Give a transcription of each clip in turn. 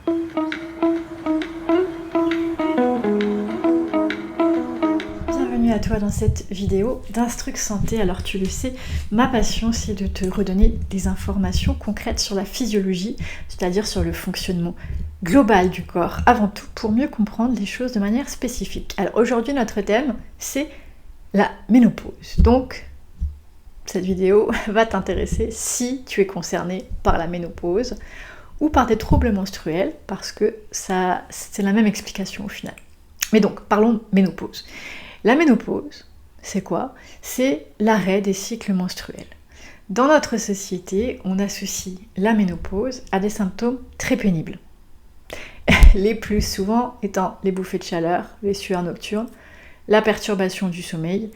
Bienvenue à toi dans cette vidéo d'Instruc Santé. Alors tu le sais, ma passion c'est de te redonner des informations concrètes sur la physiologie, c'est-à-dire sur le fonctionnement global du corps, avant tout pour mieux comprendre les choses de manière spécifique. Alors aujourd'hui notre thème c'est la ménopause. Donc cette vidéo va t'intéresser si tu es concerné par la ménopause ou par des troubles menstruels, parce que c'est la même explication au final. Mais donc, parlons ménopause. La ménopause, c'est quoi ? C'est l'arrêt des cycles menstruels. Dans notre société, on associe la ménopause à des symptômes très pénibles. Les plus souvent étant les bouffées de chaleur, les sueurs nocturnes, la perturbation du sommeil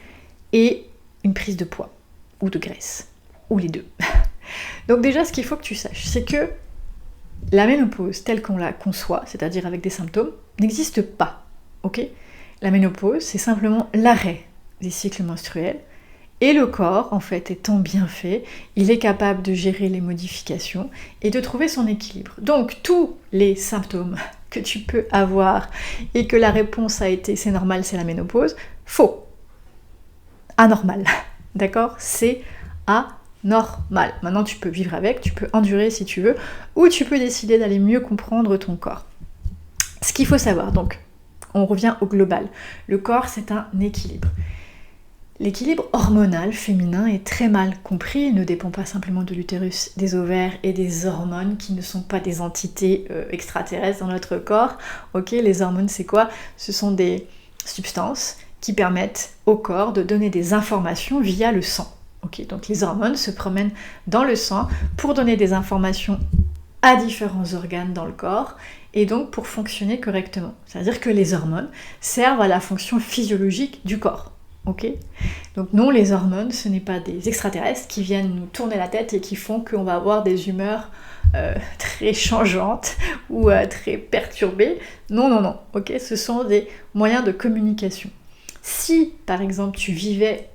et une prise de poids ou de graisse, ou les deux. Donc déjà, ce qu'il faut que tu saches, c'est que la ménopause telle qu'on la conçoit, c'est-à-dire avec des symptômes, n'existe pas, ok ? La ménopause, c'est simplement l'arrêt des cycles menstruels, et le corps, en fait, étant bien fait, il est capable de gérer les modifications et de trouver son équilibre. Donc, tous les symptômes que tu peux avoir et que la réponse a été « c'est normal, c'est la ménopause », faux. Anormal, d'accord ? C'est anormal. Maintenant, tu peux vivre avec, tu peux endurer si tu veux, ou tu peux décider d'aller mieux comprendre ton corps. Ce qu'il faut savoir, donc, on revient au global. Le corps, c'est un équilibre. L'équilibre hormonal féminin est très mal compris. Il ne dépend pas simplement de l'utérus, des ovaires et des hormones qui ne sont pas des entités extraterrestres dans notre corps. Ok, les hormones, c'est quoi ? Ce sont des substances qui permettent au corps de donner des informations via le sang. Ok, donc les hormones se promènent dans le sang pour donner des informations à différents organes dans le corps et donc pour fonctionner correctement. C'est-à-dire que les hormones servent à la fonction physiologique du corps. Ok ? Donc non, les hormones, ce n'est pas des extraterrestres qui viennent nous tourner la tête et qui font qu'on va avoir des humeurs très changeantes ou très perturbées. Non. Ok ? Ce sont des moyens de communication. Si, par exemple, tu vivais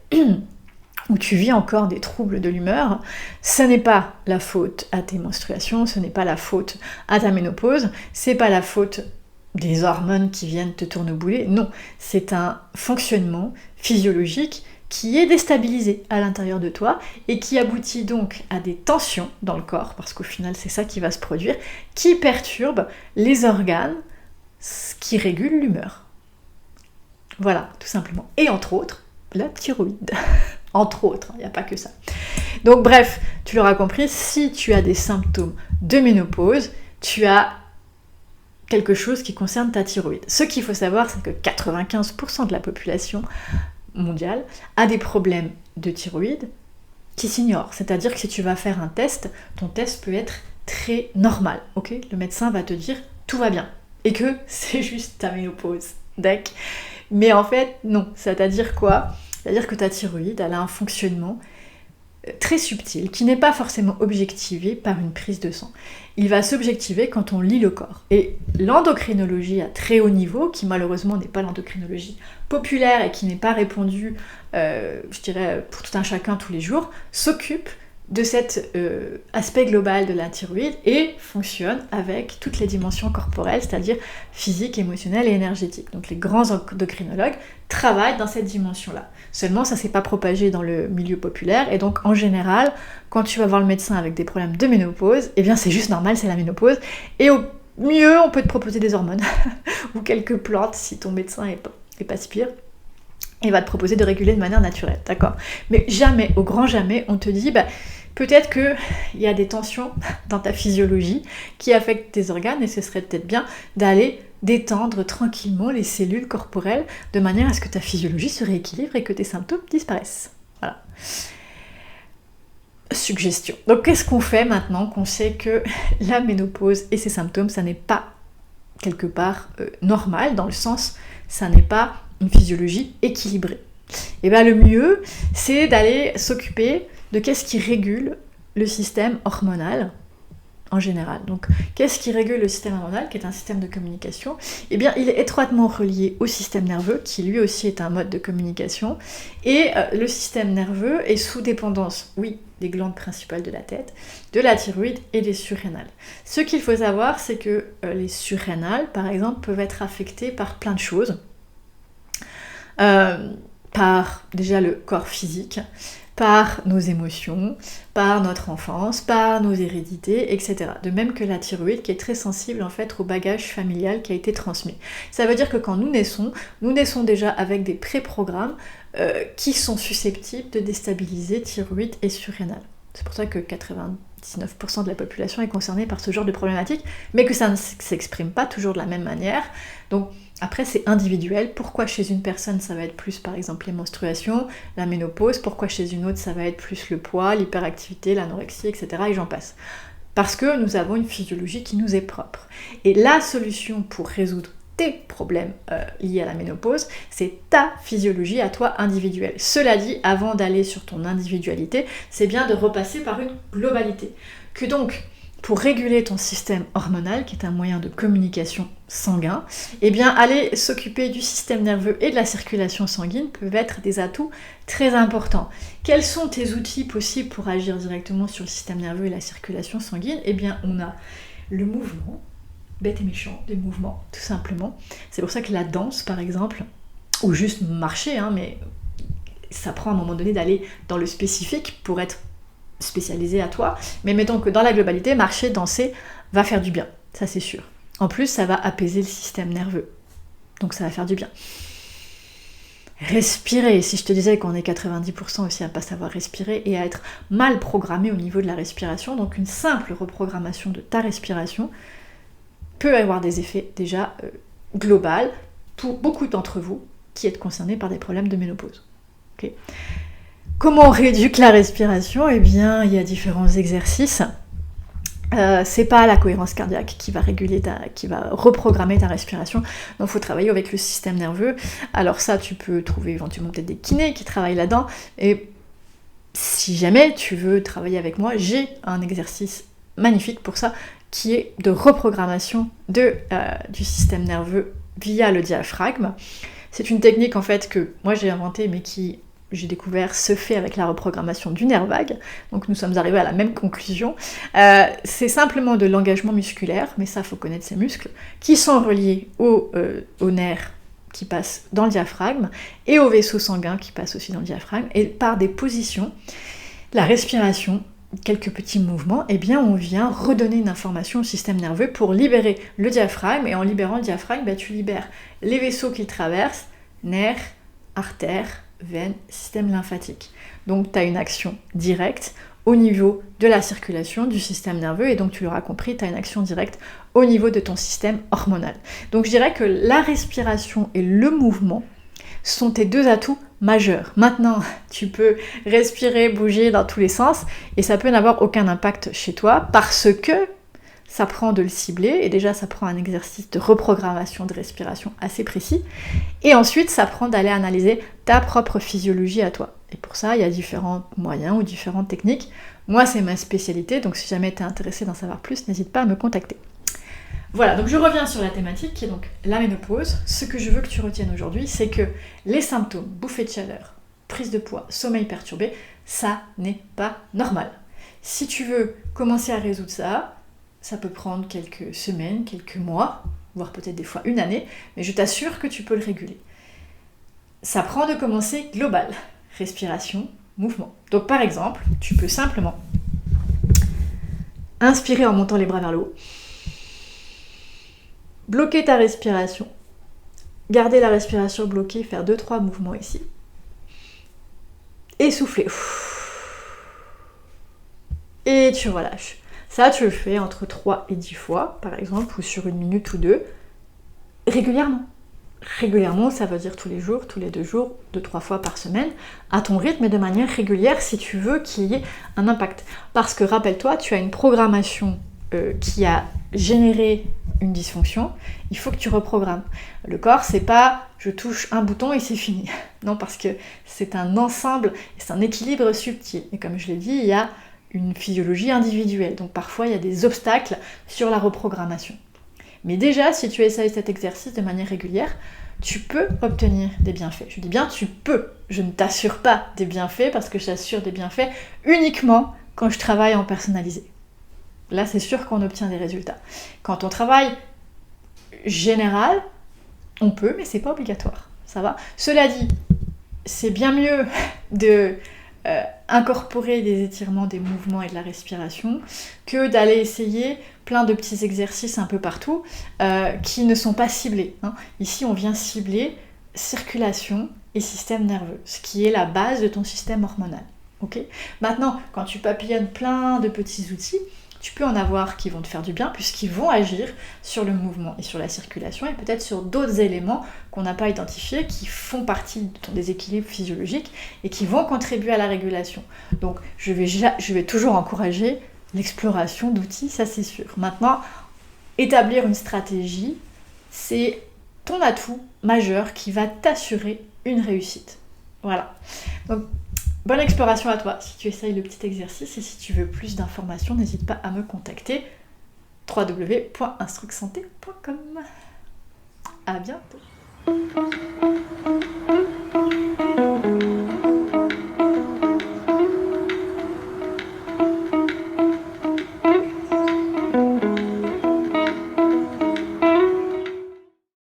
ou tu vis encore des troubles de l'humeur, ce n'est pas la faute à tes menstruations, ce n'est pas la faute à ta ménopause, c'est pas la faute des hormones qui viennent te tournebouler, non, c'est un fonctionnement physiologique qui est déstabilisé à l'intérieur de toi et qui aboutit donc à des tensions dans le corps, parce qu'au final c'est ça qui va se produire, qui perturbe les organes, ce qui régule l'humeur. Voilà, tout simplement. Et entre autres, la thyroïde. Entre autres, il n'y a pas que ça. Donc bref, tu l'auras compris, si tu as des symptômes de ménopause, tu as quelque chose qui concerne ta thyroïde. Ce qu'il faut savoir, c'est que 95% de la population mondiale a des problèmes de thyroïde qui s'ignorent. C'est-à-dire que si tu vas faire un test, ton test peut être très normal. Ok ? Le médecin va te dire tout va bien et que c'est juste ta ménopause. D'accord ? Mais en fait, non. C'est-à-dire quoi ? C'est-à-dire que ta thyroïde, elle a un fonctionnement très subtil, qui n'est pas forcément objectivé par une prise de sang. Il va s'objectiver quand on lit le corps. Et l'endocrinologie à très haut niveau, qui malheureusement n'est pas l'endocrinologie populaire et qui n'est pas répandue, je dirais, pour tout un chacun tous les jours, s'occupe de cet aspect global de la thyroïde et fonctionne avec toutes les dimensions corporelles, c'est-à-dire physique, émotionnelle et énergétique. Donc les grands endocrinologues travaillent dans cette dimension-là. Seulement, ça ne s'est pas propagé dans le milieu populaire, et donc en général, quand tu vas voir le médecin avec des problèmes de ménopause, eh bien c'est juste normal, c'est la ménopause, et au mieux, on peut te proposer des hormones, ou quelques plantes si ton médecin est pas si pire. Il va te proposer de réguler de manière naturelle, d'accord ? Mais jamais, au grand jamais, on te dit, peut-être qu'il y a des tensions dans ta physiologie qui affectent tes organes et ce serait peut-être bien d'aller détendre tranquillement les cellules corporelles de manière à ce que ta physiologie se rééquilibre et que tes symptômes disparaissent. Voilà. Suggestion. Donc qu'est-ce qu'on fait maintenant qu'on sait que la ménopause et ses symptômes, ça n'est pas quelque part normal, dans le sens, ça n'est pas une physiologie équilibrée. Et bien le mieux, c'est d'aller s'occuper de qu'est-ce qui régule le système hormonal en général. Donc, qu'est-ce qui régule le système hormonal, qui est un système de communication ? Eh bien, il est étroitement relié au système nerveux, qui lui aussi est un mode de communication. Et le système nerveux est sous dépendance, oui, des glandes principales de la tête, de la thyroïde et des surrénales. Ce qu'il faut savoir, c'est que les surrénales, par exemple, peuvent être affectées par plein de choses. Par déjà le corps physique, par nos émotions, par notre enfance, par nos hérédités, etc. De même que la thyroïde qui est très sensible en fait au bagage familial qui a été transmis. Ça veut dire que quand nous naissons déjà avec des pré-programmes qui sont susceptibles de déstabiliser thyroïde et surrénale. C'est pour ça que 99% de la population est concernée par ce genre de problématique, mais que ça ne s'exprime pas toujours de la même manière. Donc après, c'est individuel. Pourquoi chez une personne, ça va être plus, par exemple, les menstruations, la ménopause. Pourquoi chez une autre, ça va être plus le poids, l'hyperactivité, l'anorexie, etc. Et j'en passe. Parce que nous avons une physiologie qui nous est propre. Et la solution pour résoudre tes problèmes liés à la ménopause, c'est ta physiologie à toi individuelle. Cela dit, avant d'aller sur ton individualité, c'est bien de repasser par une globalité. Que donc, pour réguler ton système hormonal, qui est un moyen de communication sanguin, eh bien aller s'occuper du système nerveux et de la circulation sanguine peuvent être des atouts très importants. Quels sont tes outils possibles pour agir directement sur le système nerveux et la circulation sanguine ? Eh bien, on a le mouvement, bête et méchant, des mouvements, tout simplement. C'est pour ça que la danse, par exemple, ou juste marcher, mais ça prend à un moment donné d'aller dans le spécifique pour être spécialisé à toi, mais mettons que dans la globalité, marcher, danser va faire du bien, ça c'est sûr. En plus, ça va apaiser le système nerveux, donc ça va faire du bien. Respirer, si je te disais qu'on est 90% aussi à ne pas savoir respirer et à être mal programmé au niveau de la respiration, donc une simple reprogrammation de ta respiration peut avoir des effets déjà globaux pour beaucoup d'entre vous qui êtes concernés par des problèmes de ménopause. Okay. Comment on rééduque la respiration ? Eh bien, il y a différents exercices. C'est pas la cohérence cardiaque qui va qui va reprogrammer ta respiration. Donc, il faut travailler avec le système nerveux. Alors ça, tu peux trouver éventuellement peut-être des kinés qui travaillent là-dedans. Et si jamais tu veux travailler avec moi, j'ai un exercice magnifique pour ça, qui est de reprogrammation du système nerveux via le diaphragme. C'est une technique en fait que moi j'ai inventée, mais qui j'ai découvert se fait avec la reprogrammation du nerf vague, donc nous sommes arrivés à la même conclusion. C'est simplement de l'engagement musculaire, mais ça faut connaître ces muscles, qui sont reliés aux nerfs qui passent dans le diaphragme et aux vaisseaux sanguins qui passent aussi dans le diaphragme, et par des positions, la respiration, quelques petits mouvements, eh bien on vient redonner une information au système nerveux pour libérer le diaphragme, et en libérant le diaphragme, tu libères les vaisseaux qu'il traverse, nerfs, artères, veines, système lymphatique. Donc tu as une action directe au niveau de la circulation du système nerveux, et donc tu l'auras compris, tu as une action directe au niveau de ton système hormonal. Donc je dirais que la respiration et le mouvement sont tes deux atouts majeurs. Maintenant, tu peux respirer, bouger dans tous les sens, et ça peut n'avoir aucun impact chez toi, parce que ça prend de le cibler, et déjà ça prend un exercice de reprogrammation de respiration assez précis, et ensuite ça prend d'aller analyser ta propre physiologie à toi. Et pour ça, il y a différents moyens ou différentes techniques. Moi, c'est ma spécialité, donc si jamais tu es intéressé d'en savoir plus, n'hésite pas à me contacter. Voilà, donc je reviens sur la thématique qui est donc la ménopause. Ce que je veux que tu retiennes aujourd'hui, c'est que les symptômes, bouffée de chaleur, prise de poids, sommeil perturbé, ça n'est pas normal. Si tu veux commencer à résoudre ça, ça peut prendre quelques semaines, quelques mois, voire peut-être des fois une année, mais je t'assure que tu peux le réguler. Ça prend de commencer global, respiration, mouvement. Donc par exemple, tu peux simplement inspirer en montant les bras vers le haut, bloquer ta respiration, garder la respiration bloquée, faire 2-3 mouvements ici, et souffler. Et tu relâches. Ça, tu le fais entre 3 et 10 fois, par exemple, ou sur 1 minute ou 2, régulièrement. Régulièrement, ça veut dire tous les jours, tous les 2 jours, 2-3 fois par semaine, à ton rythme et de manière régulière si tu veux qu'il y ait un impact. Parce que rappelle-toi, tu as une programmation qui a généré une dysfonction, il faut que tu reprogrammes. Le corps, c'est pas je touche un bouton et c'est fini. Non, parce que c'est un ensemble, c'est un équilibre subtil. Et comme je l'ai dit, il y a une physiologie individuelle. Donc parfois, il y a des obstacles sur la reprogrammation. Mais déjà, si tu essayes cet exercice de manière régulière, tu peux obtenir des bienfaits. Je dis bien tu peux. Je ne t'assure pas des bienfaits parce que j'assure des bienfaits uniquement quand je travaille en personnalisé. Là, c'est sûr qu'on obtient des résultats. Quand on travaille général, on peut, mais c'est pas obligatoire. Ça va ? Cela dit, c'est bien mieux de incorporer des étirements, des mouvements et de la respiration que d'aller essayer plein de petits exercices un peu partout qui ne sont pas ciblés. Ici, on vient cibler circulation et système nerveux, ce qui est la base de ton système hormonal. Okay ? Maintenant, quand tu papillonnes plein de petits outils, tu peux en avoir qui vont te faire du bien puisqu'ils vont agir sur le mouvement et sur la circulation et peut-être sur d'autres éléments qu'on n'a pas identifiés qui font partie de ton déséquilibre physiologique et qui vont contribuer à la régulation. Donc je vais toujours encourager l'exploration d'outils, ça c'est sûr. Maintenant, établir une stratégie, c'est ton atout majeur qui va t'assurer une réussite. Voilà. Donc, bonne exploration à toi si tu essayes le petit exercice et si tu veux plus d'informations, n'hésite pas à me contacter www.instrucsanté.com. À bientôt.